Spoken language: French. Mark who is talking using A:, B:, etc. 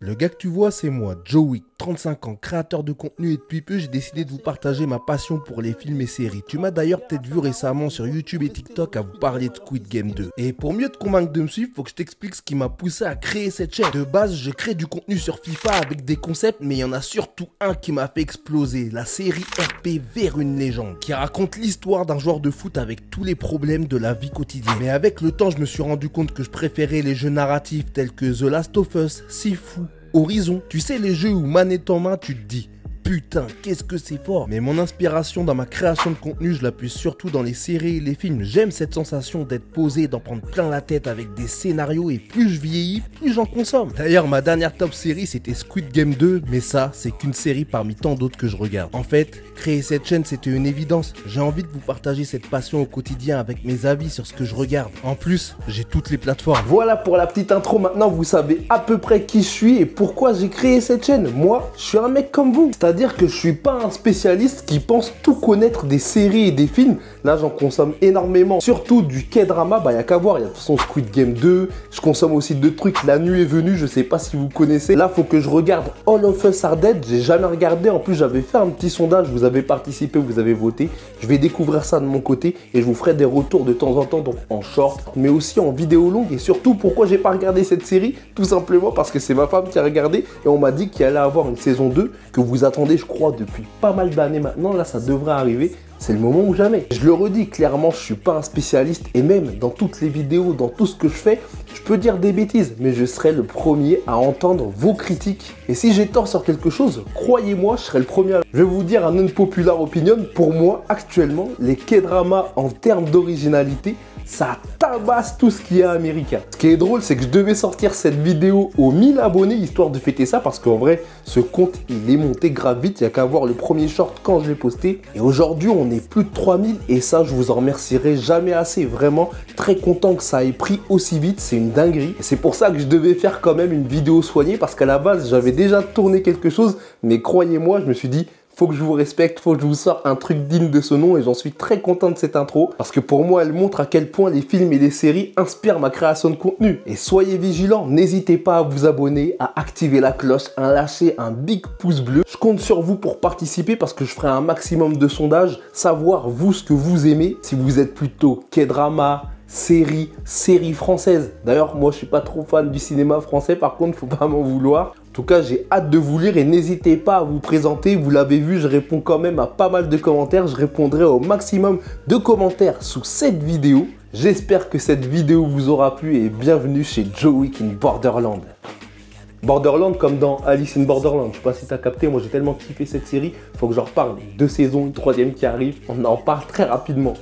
A: Le gars que tu vois, c'est moi, Joey, 35 ans, créateur de contenu et depuis peu, j'ai décidé de vous partager ma passion pour les films et séries. Tu m'as d'ailleurs peut-être vu récemment sur YouTube et TikTok à vous parler de Squid Game 2. Et pour mieux te convaincre de me suivre, faut que je t'explique ce qui m'a poussé à créer cette chaîne. De base, je crée du contenu sur FIFA avec des concepts, mais il y en a surtout un qui m'a fait exploser, la série RP vers une légende, qui raconte l'histoire d'un joueur de foot avec tous les problèmes de la vie quotidienne. Mais avec le temps, je me suis rendu compte que je préférais les jeux narratifs tels que The Last of Us, Sifu, Horizon, tu sais les jeux où manette en main tu te dis putain qu'est-ce que c'est fort. Mais mon inspiration dans ma création de contenu je la puise surtout dans les séries et les films. J'aime cette sensation d'être posé, d'en prendre plein la tête avec des scénarios et plus je vieillis, plus j'en consomme. D'ailleurs ma dernière top série c'était Squid Game 2, mais ça c'est qu'une série parmi tant d'autres que je regarde. En fait, créer cette chaîne c'était une évidence. J'ai envie de vous partager cette passion au quotidien avec mes avis sur ce que je regarde. En plus, j'ai toutes les plateformes.
B: Voilà pour la petite intro, maintenant vous savez à peu près qui je suis et pourquoi j'ai créé cette chaîne. Moi, je suis un mec comme vous, c'est-à-dire que je suis pas un spécialiste qui pense tout connaître des séries et des films. Là, j'en consomme énormément, surtout du K-drama, bah y a qu'à voir, il y a de toute façon Squid Game 2, je consomme aussi d'autres trucs, La Nuit est venue, je sais pas si vous connaissez. Là, faut que je regarde All of Us Are Dead, j'ai jamais regardé, en plus j'avais fait un petit sondage, vous avez participé, vous avez voté, je vais découvrir ça de mon côté et je vous ferai des retours de temps en temps, donc en short, mais aussi en vidéo longue. Et surtout, pourquoi j'ai pas regardé cette série? Tout simplement parce que c'est ma femme qui a regardé et on m'a dit qu'il allait avoir une saison 2 que vous attendez, je crois, depuis pas mal d'années maintenant. Là, ça devrait arriver. C'est le moment ou jamais. Je le redis clairement, je suis pas un spécialiste et même dans toutes les vidéos, dans tout ce que je fais, je peux dire des bêtises, mais je serai le premier à entendre vos critiques. Et si j'ai tort sur quelque chose, croyez-moi, je serai le premier à... Je vais vous dire un unpopular opinion. Pour moi, actuellement, les K-dramas en termes d'originalité, ça tabasse tout ce qui est américain. Ce qui est drôle, c'est que je devais sortir cette vidéo aux 1000 abonnés, histoire de fêter ça, parce qu'en vrai, ce compte, il est monté grave vite. Il n'y a qu'à voir le premier short quand je l'ai posté. Et aujourd'hui, on est plus de 3000, et ça, je vous en remercierai jamais assez. Vraiment, très content que ça ait pris aussi vite, c'est une dinguerie. Et c'est pour ça que je devais faire quand même une vidéo soignée, parce qu'à la base, j'avais déjà tourné quelque chose, mais croyez-moi, je me suis dit... faut que je vous respecte, faut que je vous sorte un truc digne de ce nom et j'en suis très content de cette intro parce que pour moi elle montre à quel point les films et les séries inspirent ma création de contenu. Et soyez vigilants, n'hésitez pas à vous abonner, à activer la cloche, à lâcher un big pouce bleu. Je compte sur vous pour participer parce que je ferai un maximum de sondages, savoir vous ce que vous aimez, si vous êtes plutôt K-drama, série française. D'ailleurs, moi je suis pas trop fan du cinéma français, par contre faut pas m'en vouloir. En tout cas, j'ai hâte de vous lire et n'hésitez pas à vous présenter. Vous l'avez vu, je réponds quand même à pas mal de commentaires. Je répondrai au maximum de commentaires sous cette vidéo. J'espère que cette vidéo vous aura plu et bienvenue chez Joey in Borderland. Borderland comme dans Alice in Borderland. Je sais pas si t'as capté, moi j'ai tellement kiffé cette série. Faut que j'en reparle. 2 saisons, une 3e qui arrive. On en parle très rapidement.